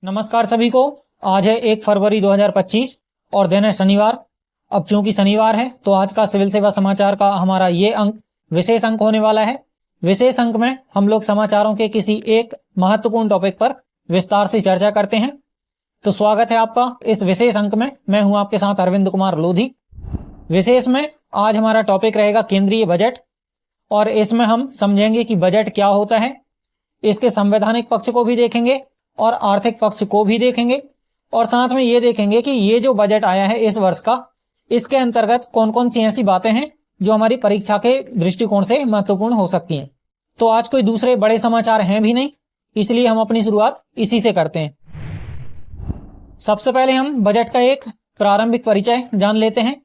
नमस्कार सभी को। आज है 1 फरवरी 2025 और दिन है शनिवार। अब चूंकि शनिवार है तो आज का सिविल सेवा समाचार का हमारा ये अंक विशेष अंक होने वाला है। विशेष अंक में हम लोग समाचारों के किसी एक महत्वपूर्ण टॉपिक पर विस्तार से चर्चा करते हैं। तो स्वागत है आपका इस विशेष अंक में। मैं हूं आपके साथ अरविंद कुमार लोधी। विशेष में आज हमारा टॉपिक रहेगा केंद्रीय बजट, और इसमें हम समझेंगे कि बजट क्या होता है, इसके संवैधानिक पक्ष को भी देखेंगे और आर्थिक पक्ष को भी देखेंगे, और साथ में ये देखेंगे कि ये जो बजट आया है इस वर्ष का, इसके अंतर्गत कौन कौन सी ऐसी बातें हैं जो हमारी परीक्षा के दृष्टिकोण से महत्वपूर्ण हो सकती हैं। तो आज कोई दूसरे बड़े समाचार हैं भी नहीं, इसलिए हम अपनी शुरुआत इसी से करते हैं। सबसे पहले हम बजट का एक प्रारंभिक परिचय जान लेते हैं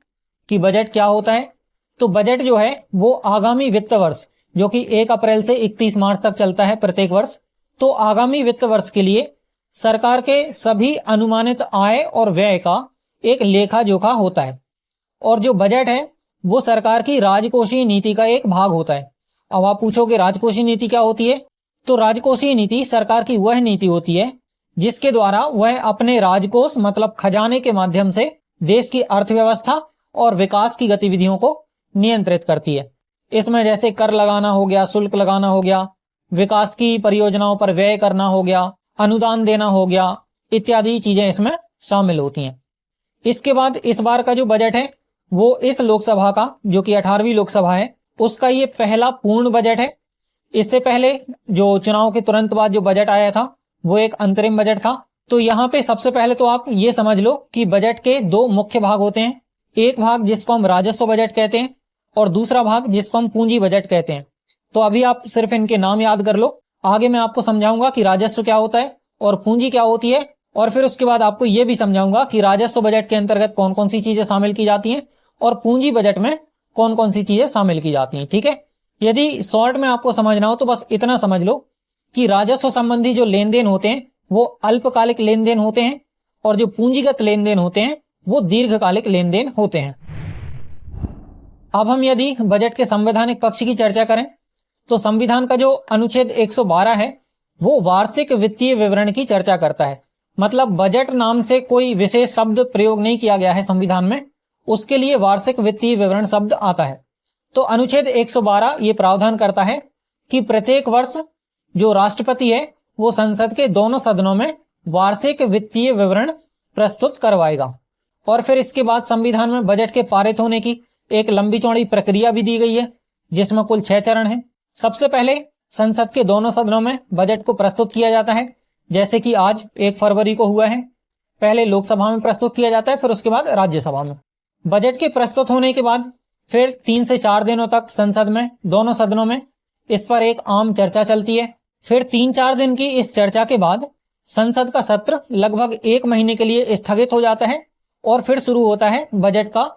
कि बजट क्या होता है। तो बजट जो है वो आगामी वित्त वर्ष, जो कि 1 अप्रैल से 31 मार्च तक चलता है प्रत्येक वर्ष, तो आगामी वित्त वर्ष के लिए सरकार के सभी अनुमानित आय और व्यय का एक लेखा जोखा होता है। और जो बजट है वो सरकार की राजकोषीय नीति का एक भाग होता है। अब आप पूछोगे राजकोषीय नीति क्या होती है? तो राजकोषीय नीति सरकार की वह नीति होती है जिसके द्वारा वह अपने राजकोष मतलब खजाने के माध्यम से देश की अर्थव्यवस्था और विकास की गतिविधियों को नियंत्रित करती है। इसमें जैसे कर लगाना हो गया, शुल्क लगाना हो गया, विकास की परियोजनाओं पर व्यय करना हो गया, अनुदान देना हो गया, इत्यादि चीजें इसमें शामिल होती हैं। इसके बाद इस बार का जो बजट है वो इस लोकसभा का, जो कि 18वीं लोकसभा है, उसका ये पहला पूर्ण बजट है। इससे पहले जो चुनाव के तुरंत बाद जो बजट आया था वो एक अंतरिम बजट था। तो यहाँ पे सबसे पहले तो आप ये समझ लो कि बजट के 2 मुख्य भाग होते हैं। एक भाग जिसको हम राजस्व बजट कहते हैं और दूसरा भाग जिसको हम पूंजी बजट कहते हैं। तो अभी आप सिर्फ इनके नाम याद कर लो, आगे मैं आपको समझाऊंगा कि राजस्व क्या होता है और पूंजी क्या होती है, और फिर उसके बाद आपको यह भी समझाऊंगा कि राजस्व बजट के अंतर्गत कौन कौन सी चीजें शामिल की जाती हैं और पूंजी बजट में कौन कौन सी चीजें शामिल की जाती हैं। ठीक है, यदि शॉर्ट में आपको समझना हो तो बस इतना समझ लो कि राजस्व संबंधी जो लेन देन होते हैं वो अल्पकालिक लेन देन होते हैं और जो पूंजीगत लेन देन होते हैं वो दीर्घकालिक लेन देन होते हैं। अब हम यदि बजट के संवैधानिक पक्ष की चर्चा करें तो संविधान का जो अनुच्छेद 112 है वो वार्षिक वित्तीय विवरण की चर्चा करता है। मतलब बजट नाम से कोई विशेष शब्द प्रयोग नहीं किया गया है संविधान में, उसके लिए वार्षिक वित्तीय विवरण शब्द आता है। तो अनुच्छेद 112 ये प्रावधान करता है कि प्रत्येक वर्ष जो राष्ट्रपति है वो संसद के दोनों सदनों में वार्षिक वित्तीय विवरण प्रस्तुत करवाएगा। और फिर इसके बाद संविधान में बजट के पारित होने की एक लंबी चौड़ी प्रक्रिया भी दी गई है जिसमें कुल 6 चरण हैं। सबसे पहले संसद के दोनों सदनों में बजट को प्रस्तुत किया जाता है, जैसे कि आज 1 फरवरी को हुआ है। पहले लोकसभा में प्रस्तुत किया जाता है, फिर उसके बाद राज्यसभा में। बजट के प्रस्तुत होने के बाद फिर 3 से 4 दिनों तक संसद में दोनों सदनों में इस पर एक आम चर्चा चलती है। फिर 3-4 दिन की इस चर्चा के बाद संसद का सत्र लगभग 1 महीने के लिए स्थगित हो जाता है और फिर शुरू होता है बजट का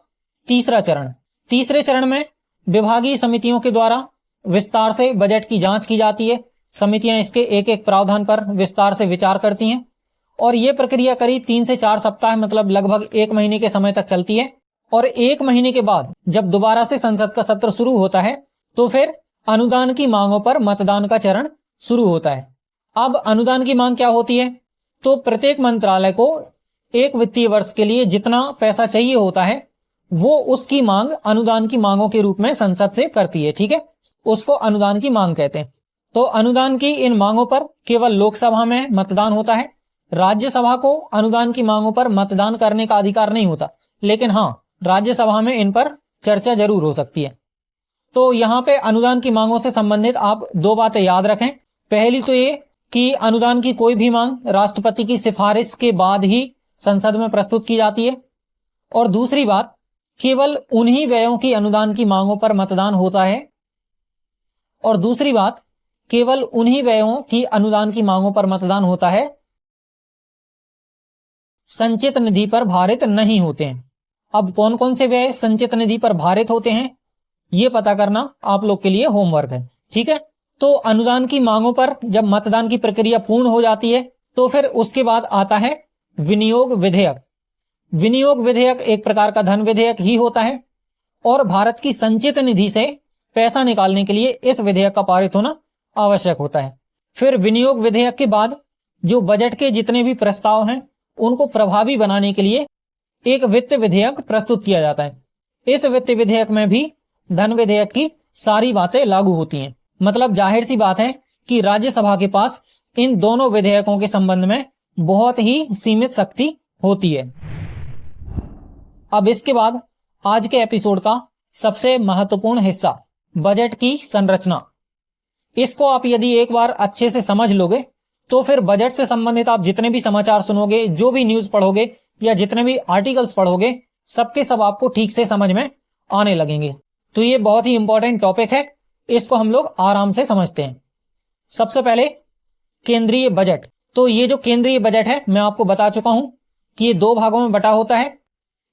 तीसरा चरण। तीसरे चरण में विभागीय समितियों के द्वारा विस्तार से बजट की जांच की जाती है। समितियां इसके एक एक प्रावधान पर विस्तार से विचार करती हैं और यह प्रक्रिया करीब 3 से 4 सप्ताह मतलब लगभग 1 महीने के समय तक चलती है। और 1 महीने के बाद जब दोबारा से संसद का सत्र शुरू होता है तो फिर अनुदान की मांगों पर मतदान का चरण शुरू होता है। अब अनुदान की मांग क्या होती है? तो प्रत्येक मंत्रालय को एक वित्तीय वर्ष के लिए जितना पैसा चाहिए होता है वो उसकी मांग अनुदान की मांगों के रूप में संसद से करती है। ठीक है, उसको अनुदान की मांग कहते हैं। तो अनुदान की इन मांगों पर केवल लोकसभा में मतदान होता है। राज्यसभा को अनुदान की मांगों पर मतदान करने का अधिकार नहीं होता, लेकिन हाँ, राज्यसभा में इन पर चर्चा जरूर हो सकती है। तो यहाँ पे अनुदान की मांगों से संबंधित आप 2 बातें याद रखें। पहली तो ये कि अनुदान की कोई भी मांग राष्ट्रपति की सिफारिश के बाद ही संसद में प्रस्तुत की जाती है, और दूसरी बात, केवल उन्हीं व्ययों की अनुदान की मांगों पर मतदान होता है, और दूसरी बात, केवल उन्हीं व्ययों की अनुदान की मांगों पर मतदान होता है संचित निधि पर भारित नहीं होते हैं। अब कौन कौन से व्यय संचित निधि पर भारित होते हैं ये पता करना आप लोग के लिए होमवर्क है। ठीक है, तो अनुदान की मांगों पर जब मतदान की प्रक्रिया पूर्ण हो जाती है तो फिर उसके बाद आता है विनियोग विधेयक। विनियोग विधेयक एक प्रकार का धन विधेयक ही होता है और भारत की संचित निधि से पैसा निकालने के लिए इस विधेयक का पारित होना आवश्यक होता है। फिर विनियोग विधेयक के बाद जो बजट के जितने भी प्रस्ताव हैं उनको प्रभावी बनाने के लिए एक वित्त विधेयक प्रस्तुत किया जाता है। इस वित्त विधेयक में भी धन विधेयक की सारी बातें लागू होती हैं। मतलब जाहिर सी बात है कि राज्यसभा के पास इन दोनों विधेयकों के संबंध में बहुत ही सीमित शक्ति होती है। अब इसके बाद आज के एपिसोड का सबसे महत्वपूर्ण हिस्सा, बजट की संरचना। इसको आप यदि एक बार अच्छे से समझ लोगे तो फिर बजट से संबंधित आप जितने भी समाचार सुनोगे, जो भी न्यूज पढ़ोगे या जितने भी आर्टिकल्स पढ़ोगे, सबके सब आपको ठीक से समझ में आने लगेंगे। तो ये बहुत ही इंपॉर्टेंट टॉपिक है, इसको हम लोग आराम से समझते हैं। सबसे पहले केंद्रीय बजट। तो ये जो केंद्रीय बजट है मैं आपको बता चुका हूं कि ये दो भागों में बटा होता है।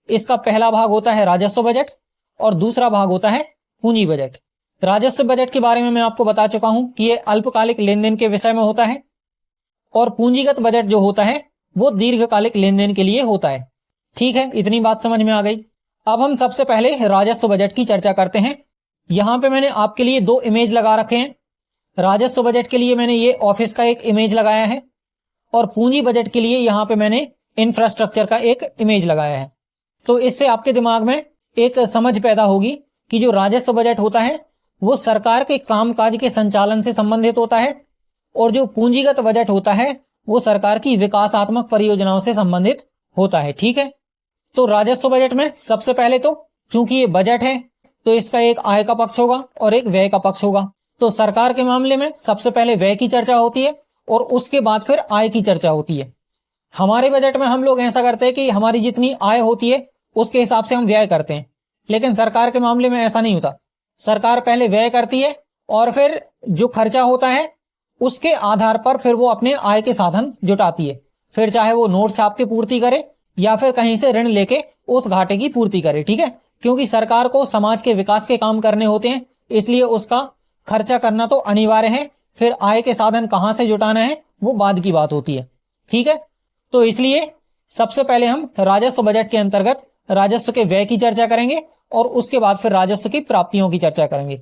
इसका पहला भाग होता है राजस्व बजट और दूसरा भाग होता है पूंजी बजट। राजस्व बजट के बारे में मैं आपको बता चुका हूं कि ये अल्पकालिक लेन देन के विषय में होता है और पूंजीगत बजट जो होता है वो दीर्घकालिक लेन देन के लिए होता है। ठीक है, इतनी बात समझ में आ गई। अब हम सबसे पहले राजस्व बजट की चर्चा करते हैं। यहां पे मैंने आपके लिए दो इमेज लगा रखे हैं। राजस्व बजट के लिए मैंने ये ऑफिस का एक इमेज लगाया है और पूंजी बजट के लिए यहां पे मैंने इंफ्रास्ट्रक्चर का एक इमेज लगाया है। तो इससे आपके दिमाग में एक समझ पैदा होगी कि जो राजस्व बजट होता है वो सरकार के कामकाज के संचालन से संबंधित होता है और जो पूंजीगत बजट होता है वो सरकार की विकासात्मक परियोजनाओं से संबंधित होता है। ठीक है, तो राजस्व बजट में सबसे पहले तो चूंकि ये बजट है तो इसका एक आय का पक्ष होगा और एक व्यय का पक्ष होगा। तो सरकार के मामले में सबसे पहले व्यय की चर्चा होती है और उसके बाद फिर आय की चर्चा होती है। हमारे बजट में हम लोग ऐसा करते हैं कि हमारी जितनी आय होती है उसके हिसाब से हम व्यय करते हैं, लेकिन सरकार के मामले में ऐसा नहीं होता। सरकार पहले व्यय करती है और फिर जो खर्चा होता है उसके आधार पर फिर वो अपने आय के साधन जुटाती है। फिर चाहे वो नोट छाप के पूर्ति करे या फिर कहीं से ऋण लेके उस घाटे की पूर्ति करे। ठीक है, क्योंकि सरकार को समाज के विकास के काम करने होते हैं, इसलिए उसका खर्चा करना तो अनिवार्य है। फिर आय के साधन कहां से जुटाना है वो बाद की बात होती है। ठीक है, तो इसलिए सबसे पहले हम राजस्व बजट के अंतर्गत राजस्व के व्यय की चर्चा करेंगे और उसके बाद फिर राजस्व की प्राप्तियों की चर्चा करेंगे।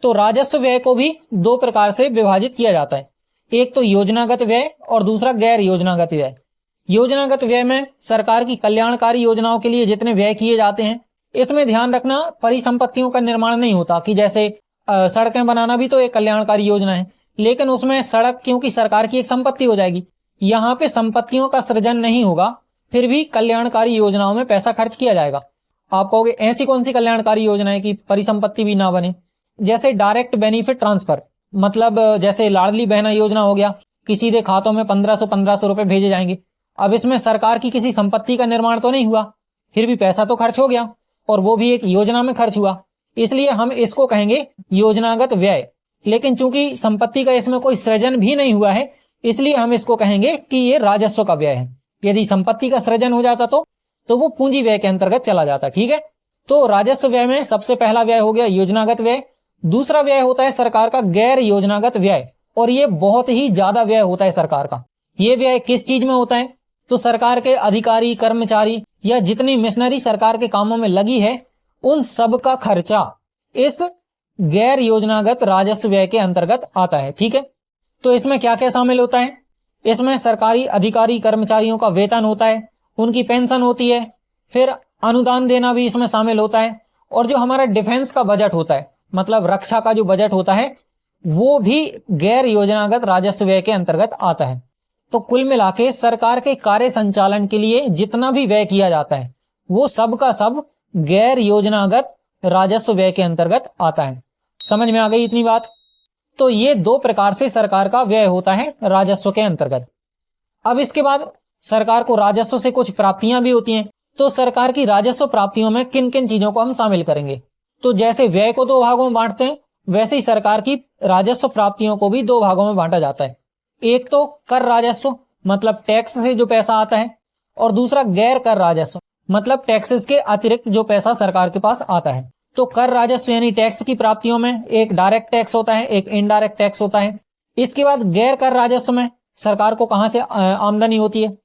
तो राजस्व व्यय को भी दो प्रकार से विभाजित किया जाता है, एक तो योजनागत व्यय और दूसरा गैर योजनागत व्यय। योजनागत व्यय में सरकार की कल्याणकारी योजनाओं के लिए जितने व्यय किए जाते हैं, इसमें ध्यान रखना परिसंपत्तियों का निर्माण नहीं होता कि जैसे सड़कें बनाना भी तो एक कल्याणकारी योजना है, लेकिन उसमें सड़क क्योंकि सरकार की एक संपत्ति हो जाएगी, यहाँ पे संपत्तियों का सृजन नहीं होगा, फिर भी कल्याणकारी योजनाओं में पैसा खर्च किया जाएगा। आप कहोगे ऐसी कौन सी कल्याणकारी योजना है कि परिसंपत्ति भी ना बने? जैसे डायरेक्ट बेनिफिट ट्रांसफर, मतलब जैसे लाडली बहना योजना हो गया कि सीधे खातों में 1500 रुपए भेजे जाएंगे। अब इसमें सरकार की किसी संपत्ति का निर्माण तो नहीं हुआ, फिर भी पैसा तो खर्च हो गया और वो भी एक योजना में खर्च हुआ, इसलिए हम इसको कहेंगे योजनागत व्यय। लेकिन चूंकि संपत्ति का इसमें कोई सृजन भी नहीं हुआ है, इसलिए हम इसको कहेंगे कि ये राजस्व का व्यय है। यदि संपत्ति का सृजन हो जाता तो वो पूंजी व्यय के अंतर्गत चला जाता। ठीक है, तो राजस्व व्यय में सबसे पहला व्यय हो गया योजनागत व्यय। दूसरा व्यय होता है सरकार का गैर योजनागत व्यय, और ये बहुत ही ज्यादा व्यय होता है सरकार का। ये व्यय किस चीज में होता है? तो सरकार के अधिकारी कर्मचारी या जितनी मिशनरी सरकार के कामों में लगी है उन सब का खर्चा इस गैर योजनागत राजस्व व्यय के अंतर्गत आता है। ठीक है, तो इसमें क्या क्या शामिल होता है? इसमें सरकारी अधिकारी कर्मचारियों का वेतन होता है, उनकी पेंशन होती है, फिर अनुदान देना भी इसमें शामिल होता है, और जो हमारा डिफेंस का बजट होता है, मतलब रक्षा का जो बजट होता है, वो भी गैर योजनागत राजस्व व्यय के अंतर्गत आता है। तो कुल मिला के सरकार के कार्य संचालन के लिए जितना भी व्यय किया जाता है वो सब का सब गैर योजनागत राजस्व व्यय के अंतर्गत आता है। समझ में आ गई इतनी बात? तो ये दो प्रकार से सरकार का व्यय होता है राजस्व के अंतर्गत। अब इसके बाद सरकार को राजस्व से कुछ प्राप्तियां भी होती हैं। तो सरकार की राजस्व प्राप्तियों में किन किन चीजों को हम शामिल करेंगे? तो जैसे व्यय को दो भागों में बांटते हैं, वैसे ही सरकार की राजस्व प्राप्तियों को भी दो भागों में बांटा जाता है। एक तो कर राजस्व, मतलब टैक्स से जो पैसा आता है, और दूसरा गैर कर राजस्व, मतलब टैक्सेस के अतिरिक्त जो पैसा सरकार के पास आता है। तो कर राजस्व यानी टैक्स की प्राप्तियों में एक डायरेक्ट टैक्स होता है, एक इनडायरेक्ट टैक्स होता है। इसके बाद गैर कर राजस्व में सरकार को कहां से आमदनी होती है?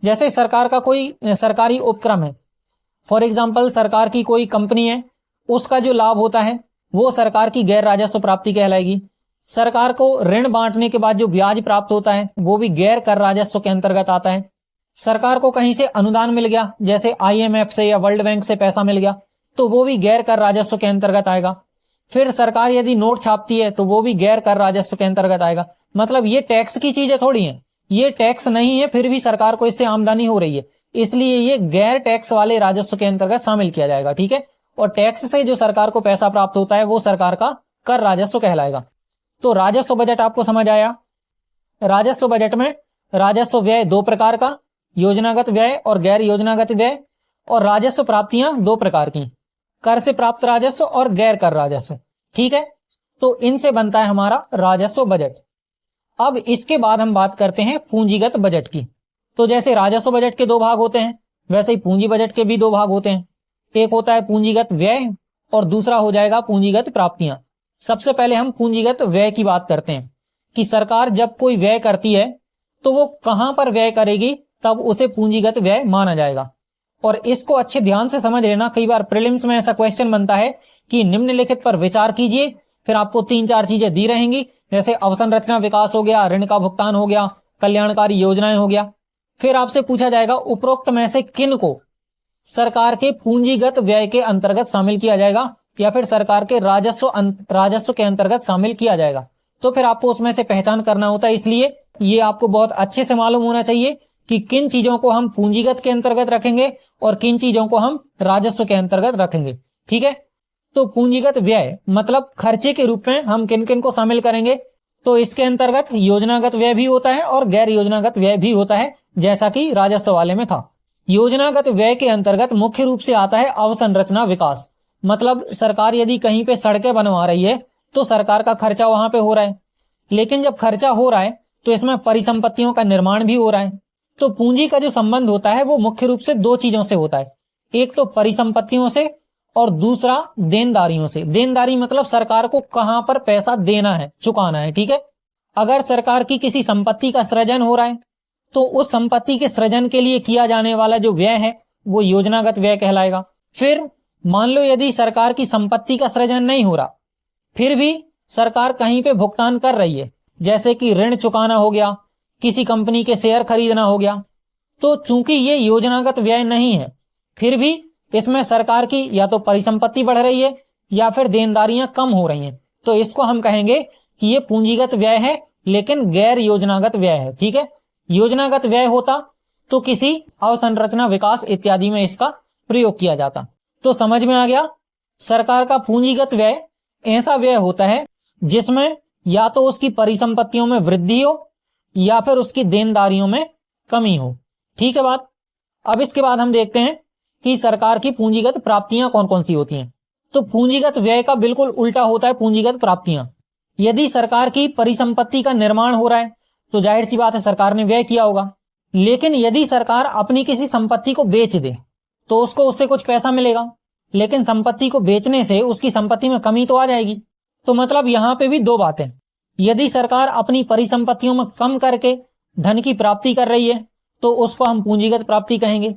जैसे सरकार का कोई सरकारी उपक्रम है, फॉर एग्जाम्पल सरकार की कोई कंपनी है, उसका जो लाभ होता है वो सरकार की गैर राजस्व प्राप्ति कहलाएगी। सरकार को ऋण बांटने के बाद जो ब्याज प्राप्त होता है वो भी गैर कर राजस्व के अंतर्गत आता है। सरकार को कहीं से अनुदान मिल गया, जैसे IMF से या वर्ल्ड बैंक से पैसा मिल गया, तो वो भी गैर कर राजस्व के अंतर्गत आएगा। फिर सरकार यदि नोट छापती है तो वो भी गैर कर राजस्व के अंतर्गत आएगा। मतलब ये टैक्स की चीजें थोड़ी हैं, ये टैक्स नहीं है, फिर भी सरकार को इससे आमदनी हो रही है, इसलिए ये गैर टैक्स वाले राजस्व के अंतर्गत शामिल किया जाएगा। ठीक है, और टैक्स से जो सरकार को पैसा प्राप्त होता है वो सरकार का कर राजस्व कहलाएगा। तो राजस्व बजट आपको समझ आया। राजस्व बजट में राजस्व व्यय दो प्रकार का, योजनागत व्यय और गैर योजनागत व्यय, और राजस्व प्राप्तियां दो प्रकार की, कर से प्राप्त राजस्व और गैर कर राजस्व। ठीक है, तो इनसे बनता है हमारा राजस्व बजट। अब इसके बाद हम बात करते हैं पूंजीगत बजट की। तो जैसे राजस्व बजट के दो भाग होते हैं, वैसे ही पूंजी बजट के भी दो भाग होते हैं। एक होता है पूंजीगत व्यय और दूसरा हो जाएगा पूंजीगत प्राप्तियां। सबसे पहले हम पूंजीगत व्यय की बात करते हैं कि सरकार जब कोई व्यय करती है तो वो कहां पर व्यय करेगी, तब उसे पूंजीगत व्यय माना जाएगा। और इसको अच्छे ध्यान से समझ लेना, कई बार प्रीलिम्स में ऐसा क्वेश्चन बनता है कि निम्नलिखित पर विचार कीजिए, फिर आपको 3-4 चीजें दी रहेंगी, जैसे अवसंरचना विकास हो गया, ऋण का भुगतान हो गया, कल्याणकारी योजनाएं हो गया। फिर आपसे पूछा जाएगा उपरोक्त में से किन को सरकार के पूंजीगत व्यय के अंतर्गत शामिल किया जाएगा या फिर सरकार के राजस्व के अंतर्गत शामिल किया जाएगा। तो फिर आपको उसमें से पहचान करना होता है, इसलिए ये आपको बहुत अच्छे से मालूम होना चाहिए कि किन चीजों को हम पूंजीगत के अंतर्गत रखेंगे और किन चीजों को हम राजस्व के अंतर्गत रखेंगे। ठीक है, तो पूंजीगत व्यय मतलब खर्चे के रूप में हम किन किन को शामिल करेंगे। तो इसके अंतर्गत योजनागत व्यय भी होता है और गैर योजनागत व्यय भी होता है, जैसा कि राजस्व वाले में था। योजनागत व्यय के अंतर्गत मुख्य रूप से आता है अवसंरचना विकास। मतलब सरकार यदि कहीं पे सड़कें बनवा रही है तो सरकार का खर्चा वहां पे हो रहा है, लेकिन जब खर्चा हो रहा है तो इसमें परिसंपत्तियों का निर्माण भी हो रहा है। तो पूंजी का जो संबंध होता है वो मुख्य रूप से दो चीजों से होता है, एक तो परिसंपत्तियों से और दूसरा देनदारियों से। देनदारी मतलब सरकार को कहां पर पैसा देना है, चुकाना है। ठीक है, अगर सरकार की किसी संपत्ति का सृजन हो रहा है तो उस संपत्ति के सृजन के लिए किया जाने वाला जो व्यय है वो योजनागत व्यय कहलाएगा। फिर मान लो यदि सरकार की संपत्ति का सृजन नहीं हो रहा, फिर भी सरकार कहीं पे भुगतान कर रही है, जैसे कि ऋण चुकाना हो गया, किसी कंपनी के शेयर खरीदना हो गया, तो चूंकि ये योजनागत व्यय नहीं है, फिर भी इसमें सरकार की या तो परिसंपत्ति बढ़ रही है या फिर देनदारियां कम हो रही हैं, तो इसको हम कहेंगे कि ये पूंजीगत व्यय है लेकिन गैर योजनागत व्यय है। ठीक है, योजनागत व्यय होता तो किसी अवसंरचना विकास इत्यादि में इसका प्रयोग किया जाता। तो समझ में आ गया, सरकार का पूंजीगत व्यय ऐसा व्यय होता है जिसमें या तो उसकी परिसंपत्तियों में वृद्धि हो या फिर उसकी देनदारियों में कमी हो। ठीक है बात। अब इसके बाद हम देखते हैं कि सरकार की पूंजीगत प्राप्तियां कौन कौन सी होती हैं। तो पूंजीगत व्यय का बिल्कुल उल्टा होता है पूंजीगत प्राप्तियां। यदि सरकार की परिसंपत्ति का निर्माण हो रहा है तो जाहिर सी बात है सरकार ने व्यय किया होगा, लेकिन यदि सरकार अपनी किसी संपत्ति को बेच दे तो उसको उससे कुछ पैसा मिलेगा, लेकिन संपत्ति को बेचने से उसकी संपत्ति में कमी तो आ जाएगी। तो मतलब यहां पे भी दो बातें, यदि सरकार अपनी परिसंपत्तियों में कम करके धन की प्राप्ति कर रही है तो उसको हम पूंजीगत प्राप्ति कहेंगे,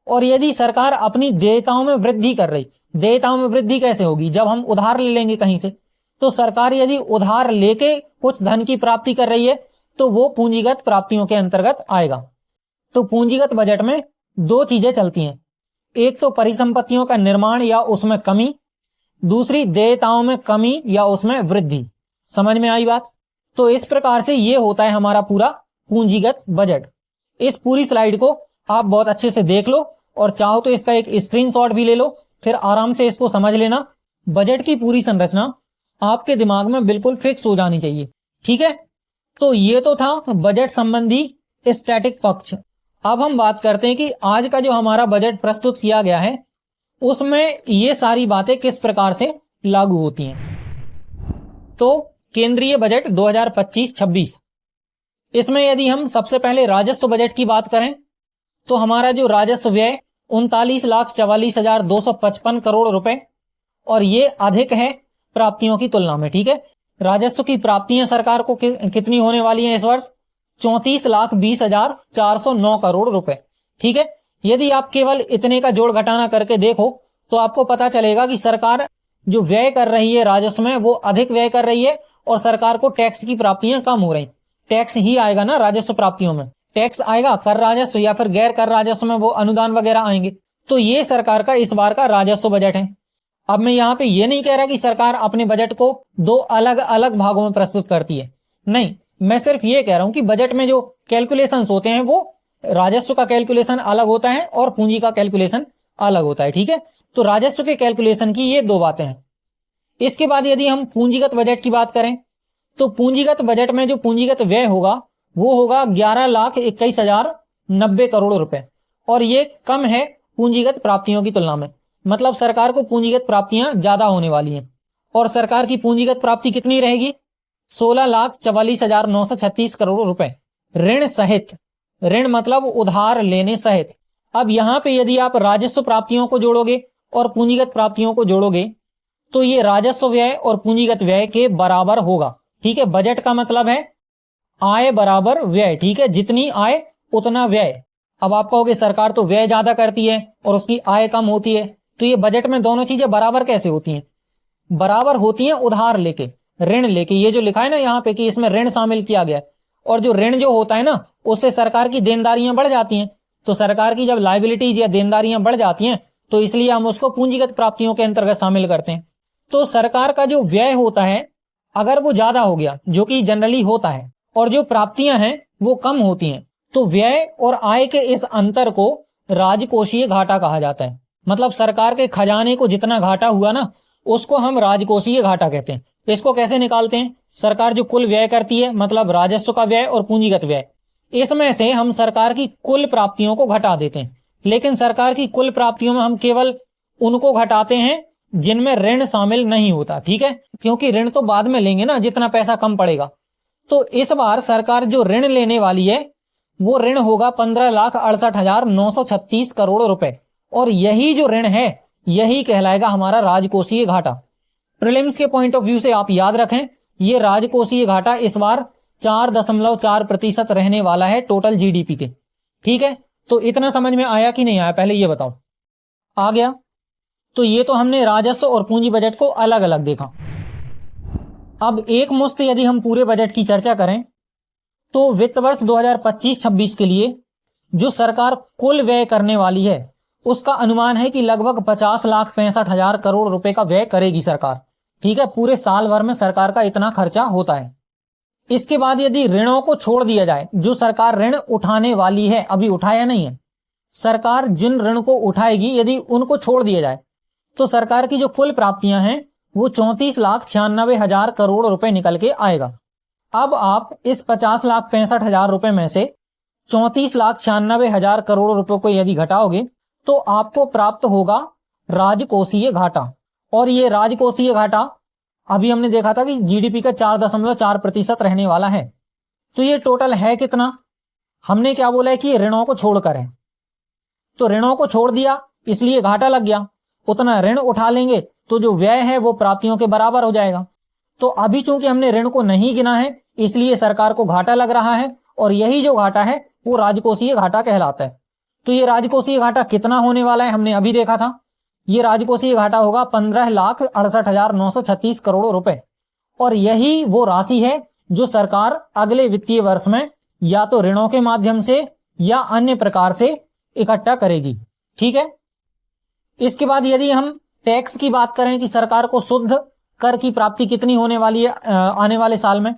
और यदि सरकार अपनी देयताओं में वृद्धि कर रही, देयताओं में वृद्धि कैसे होगी, जब हम उधार ले लेंगे कहीं से, तो सरकार यदि उधार लेके कुछ धन की प्राप्ति कर रही है तो वो पूंजीगत प्राप्तियों के अंतर्गत आएगा। तो पूंजीगत बजट में दो चीजें चलती हैं, एक तो परिसंपत्तियों का निर्माण या उसमें कमी, दूसरी देयताओं में कमी या उसमें वृद्धि। समझ में आई बात। तो इस प्रकार से ये होता है हमारा पूरा पूंजीगत बजट। इस पूरी स्लाइड को आप बहुत अच्छे से देख लो और चाहो तो इसका एक स्क्रीनशॉट भी ले लो, फिर आराम से इसको समझ लेना। बजट की पूरी संरचना आपके दिमाग में बिल्कुल फिक्स हो जानी चाहिए। ठीक है, तो ये तो था बजट संबंधी स्टैटिक पक्ष। अब हम बात करते हैं कि आज का जो हमारा बजट प्रस्तुत किया गया है उसमें ये सारी बातें किस प्रकार से लागू होती हैं। तो केंद्रीय बजट 2025-26, इसमें यदि हम सबसे पहले राजस्व बजट की बात करें तो हमारा जो राजस्व व्यय 39,44,255 करोड़ रुपए, और ये अधिक है प्राप्तियों की तुलना में। ठीक है, राजस्व की प्राप्तियां सरकार को कितनी होने वाली हैं इस वर्ष, 34,20,409 करोड़ रुपए। ठीक है, यदि आप केवल इतने का जोड़ घटाना करके देखो तो आपको पता चलेगा कि सरकार जो व्यय कर रही है राजस्व में वो अधिक व्यय कर रही है और सरकार को टैक्स की प्राप्तियां कम हो रही। टैक्स ही आएगा ना राजस्व प्राप्तियों में, टैक्स आएगा, कर राजस्व या फिर गैर कर राजस्व में वो अनुदान वगैरह आएंगे। तो ये सरकार का इस बार का राजस्व बजट है। अब मैं यहाँ पे ये नहीं कह रहा कि सरकार अपने बजट को दो अलग अलग भागों में प्रस्तुत करती है, नहीं, मैं सिर्फ ये कह रहा हूं कि बजट में जो कैलकुलेशंस होते हैं वो राजस्व का कैलकुलेशन अलग होता है और पूंजी का कैलकुलेशन अलग होता है। ठीक है, तो राजस्व के कैलकुलेशन की ये दो बातें हैं। इसके बाद यदि हम पूंजीगत बजट की बात करें तो पूंजीगत बजट में जो पूंजीगत व्यय होगा वो होगा 11,21,090 करोड़ रुपए, और ये कम है पूंजीगत प्राप्तियों की तुलना में। मतलब सरकार को पूंजीगत प्राप्तियां ज्यादा होने वाली हैं। और सरकार की पूंजीगत प्राप्ति कितनी रहेगी? 16,44,936 करोड़ रुपए, ऋण सहित। ऋण मतलब उधार लेने सहित। अब यहां पे यदि आप राजस्व प्राप्तियों को जोड़ोगे और पूंजीगत प्राप्तियों को जोड़ोगे तो ये राजस्व व्यय और पूंजीगत व्यय के बराबर होगा। ठीक है, बजट का मतलब है आय बराबर व्यय। ठीक है, जितनी आय उतना व्यय। अब आप कहोगे सरकार तो व्यय ज्यादा करती है और उसकी आय कम होती है, तो ये बजट में दोनों चीजें बराबर कैसे होती हैं? बराबर होती हैं उधार लेके, ऋण लेके। ये जो लिखा है ना यहाँ पे कि इसमें ऋण शामिल किया गया है, और जो ऋण जो होता है ना उससे सरकार की देनदारियां बढ़ जाती हैं। तो सरकार की जब लायबिलिटीज या देनदारियां बढ़ जाती हैं तो इसलिए हम उसको पूंजीगत प्राप्तियों के अंतर्गत शामिल करते हैं। तो सरकार का जो व्यय होता है अगर वो ज्यादा हो गया, जो कि जनरली होता है, और जो प्राप्तियां हैं वो कम होती हैं, तो व्यय और आय के इस अंतर को राजकोषीय घाटा कहा जाता है। मतलब सरकार के खजाने को जितना घाटा हुआ ना उसको हम राजकोषीय घाटा कहते हैं। इसको कैसे निकालते हैं? सरकार जो कुल व्यय करती है, मतलब राजस्व का व्यय और पूंजीगत व्यय, इसमें से हम सरकार की कुल प्राप्तियों को घटा देते हैं। लेकिन सरकार की कुल प्राप्तियों में हम केवल उनको घटाते हैं जिनमें ऋण शामिल नहीं होता। ठीक है, क्योंकि ऋण तो बाद में लेंगे ना जितना पैसा कम पड़ेगा। तो इस बार सरकार जो ऋण लेने वाली है वो ऋण होगा 15,68,936 करोड़ रुपए, और यही जो ऋण है यही कहलाएगा हमारा राजकोषीय घाटा। प्रीलिम्स के पॉइंट ऑफ व्यू से आप याद रखें, ये राजकोषीय घाटा इस बार 4.4% रहने वाला है टोटल जीडीपी के। ठीक है, तो इतना समझ में आया कि नहीं आया, पहले ये बताओ। आ गया? तो ये तो हमने राजस्व और पूंजी बजट को अलग अलग देखा। अब एक मुश्त यदि हम पूरे बजट की चर्चा करें तो वित्त वर्ष 2025-26 के लिए जो सरकार कुल व्यय करने वाली है उसका अनुमान है कि लगभग 50,65,000 करोड़ रुपए का व्यय करेगी सरकार। ठीक है, पूरे साल भर में सरकार का इतना खर्चा होता है। इसके बाद यदि ऋणों को छोड़ दिया जाए, जो सरकार ऋण उठाने वाली है, अभी उठाया नहीं है, सरकार जिन ऋण को उठाएगी यदि उनको छोड़ दिया जाए तो सरकार की जो कुल प्राप्तियां हैं वो 34,96,000 करोड़ रुपए निकल के आएगा। अब आप इस 50,65,000 रुपए में से 34,96,000 करोड़ रुपए को यदि घटाओगे तो आपको प्राप्त होगा राजकोषीय घाटा। और ये राजकोषीय घाटा अभी हमने देखा था कि जीडीपी का 4.4% रहने वाला है। तो ये टोटल है कितना? हमने क्या बोला है कि ये ऋणों को छोड़कर है, तो ऋणों को छोड़ दिया इसलिए घाटा लग गया। उतना ऋण उठा लेंगे तो जो व्यय है वो प्राप्तियों के बराबर हो जाएगा। तो अभी चूंकि हमने ऋण को नहीं गिना है इसलिए सरकार को घाटा लग रहा है, और यही जो घाटा है वो राजकोषीय घाटा कहलाता है। तो ये राजकोषीय घाटा कितना होने वाला है हमने अभी देखा था। ये राजकोषीय घाटा होगा 15,68,936 करोड़ रुपए, और यही वो राशि है जो सरकार अगले वित्तीय वर्ष में या तो ऋणों के माध्यम से या अन्य प्रकार से इकट्ठा करेगी। ठीक है, इसके बाद यदि हम टैक्स की बात करें कि सरकार को शुद्ध कर की प्राप्ति कितनी होने वाली है आने वाले साल में,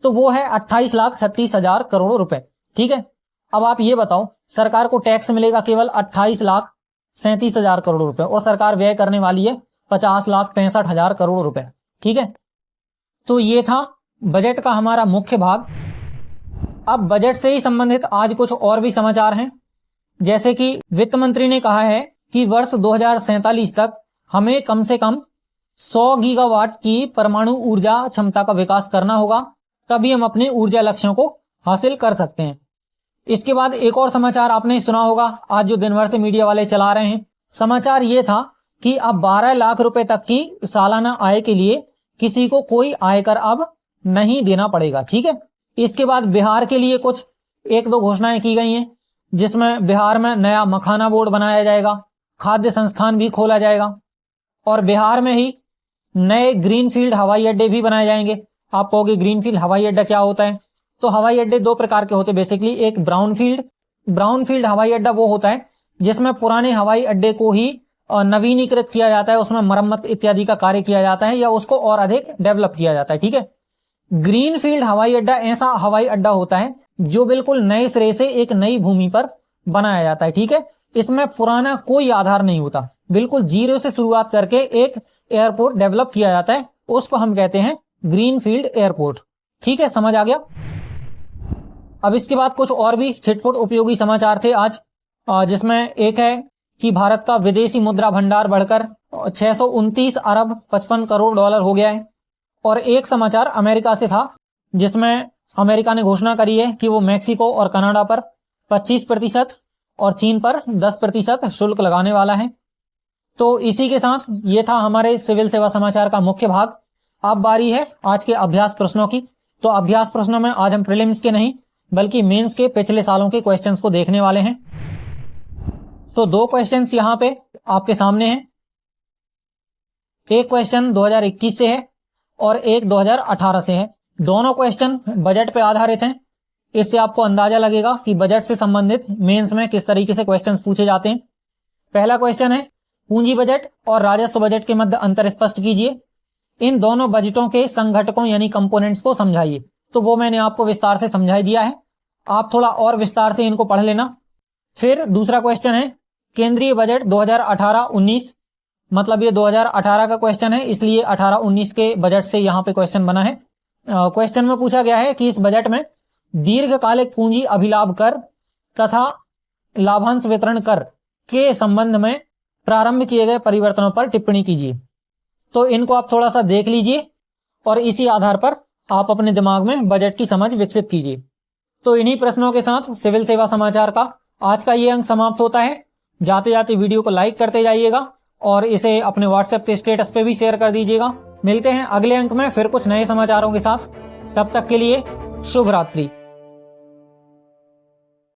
तो वो है 28,36,000 करोड़ रुपए। ठीक है, अब आप ये बताओ, सरकार को टैक्स मिलेगा केवल 28,37,000 करोड़ रुपए, और सरकार व्यय करने वाली है 50,65,000 करोड़ रुपए। ठीक है, तो ये था बजट का हमारा मुख्य भाग। अब बजट से ही संबंधित आज कुछ और भी समाचार हैं, जैसे कि वित्त मंत्री ने कहा है कि वर्ष 2047 तक हमें कम से कम 100 गीगावाट की परमाणु ऊर्जा क्षमता का विकास करना होगा, तभी हम अपने ऊर्जा लक्ष्यों को हासिल कर सकते हैं। इसके बाद एक और समाचार आपने सुना होगा, आज जो दिन भर से मीडिया वाले चला रहे हैं, समाचार ये था कि अब 12 लाख रुपए तक की सालाना आय के लिए किसी को कोई आयकर अब नहीं देना पड़ेगा। ठीक है, इसके बाद बिहार के लिए कुछ 1-2 घोषणाएं की गई हैं, जिसमें बिहार में नया मखाना बोर्ड बनाया जाएगा, खाद्य संस्थान भी खोला जाएगा, और बिहार में ही नए ग्रीनफील्ड हवाई अड्डे भी बनाए जाएंगे। आप कहोगे ग्रीनफील्ड हवाई अड्डा क्या होता है? तो हवाई अड्डे दो प्रकार के होते हैं बेसिकली। एक ब्राउनफील्ड हवाई अड्डा वो होता है जिसमें पुराने हवाई अड्डे को ही नवीनीकृत किया जाता है, उसमें मरम्मत इत्यादि का कार्य किया जाता है या उसको और अधिक डेवलप किया जाता है, ठीक है। ग्रीनफील्ड हवाई अड्डा ऐसा हवाई अड्डा होता है जो बिल्कुल नए सिरे से एक नई भूमि पर बनाया जाता है, ठीक है। इसमें पुराना कोई आधार नहीं होता, बिल्कुल जीरो से शुरुआत करके एक एयरपोर्ट डेवलप किया जाता है, उसको हम कहते हैं ग्रीनफील्ड एयरपोर्ट, ठीक है। समझ आ गया? अब इसके बाद कुछ और भी छिटपुट उपयोगी समाचार थे आज, जिसमें एक है कि भारत का विदेशी मुद्रा भंडार बढ़कर 629 अरब 55 करोड़ डॉलर हो गया है। और एक समाचार अमेरिका से था जिसमें अमेरिका ने घोषणा करी है कि वो मैक्सिको और कनाडा पर 25% और चीन पर 10% शुल्क लगाने वाला है। तो इसी के साथ ये था हमारे सिविल सेवा समाचार का मुख्य भाग। अब बारी है आज के अभ्यास प्रश्नों की। तो अभ्यास प्रश्नों में आज हम प्रीलिम्स के नहीं बल्कि मेंस के पिछले सालों के क्वेश्चंस को देखने वाले हैं। तो दो क्वेश्चंस यहां पे आपके सामने हैं। एक क्वेश्चन 2021 से है और एक 2018 से है। दोनों क्वेश्चन बजट पे आधारित हैं। इससे आपको अंदाजा लगेगा कि बजट से संबंधित मेंस में किस तरीके से क्वेश्चंस पूछे जाते हैं। पहला क्वेश्चन है, पूंजी बजट और राजस्व बजट के मध्य अंतर स्पष्ट कीजिए। इन दोनों बजटों के संघटकों यानी कंपोनेंट्स को समझाइए। तो वो मैंने आपको विस्तार से समझाई दिया है, आप थोड़ा और विस्तार से इनको पढ़ लेना। फिर दूसरा क्वेश्चन है, केंद्रीय बजट 2018-19, मतलब ये 2018 का क्वेश्चन है, इसलिए 18-19 के बजट से यहाँ पे क्वेश्चन बना है। क्वेश्चन में पूछा गया है कि इस बजट में दीर्घकालिक पूंजी अभिलाभ कर तथा लाभांश वितरण कर के संबंध में प्रारंभ किए गए परिवर्तनों पर टिप्पणी कीजिए। तो इनको आप थोड़ा सा देख लीजिए और इसी आधार पर आप अपने दिमाग में बजट की समझ विकसित कीजिए। तो इन्हीं प्रश्नों के साथ सिविल सेवा समाचार का आज का ये अंक समाप्त होता है। जाते जाते वीडियो को लाइक करते जाइएगा और इसे अपने व्हाट्सएप के स्टेटस पे भी शेयर कर दीजिएगा। मिलते हैं अगले अंक में फिर कुछ नए समाचारों के साथ। तब तक के लिए शुभ रात्रि।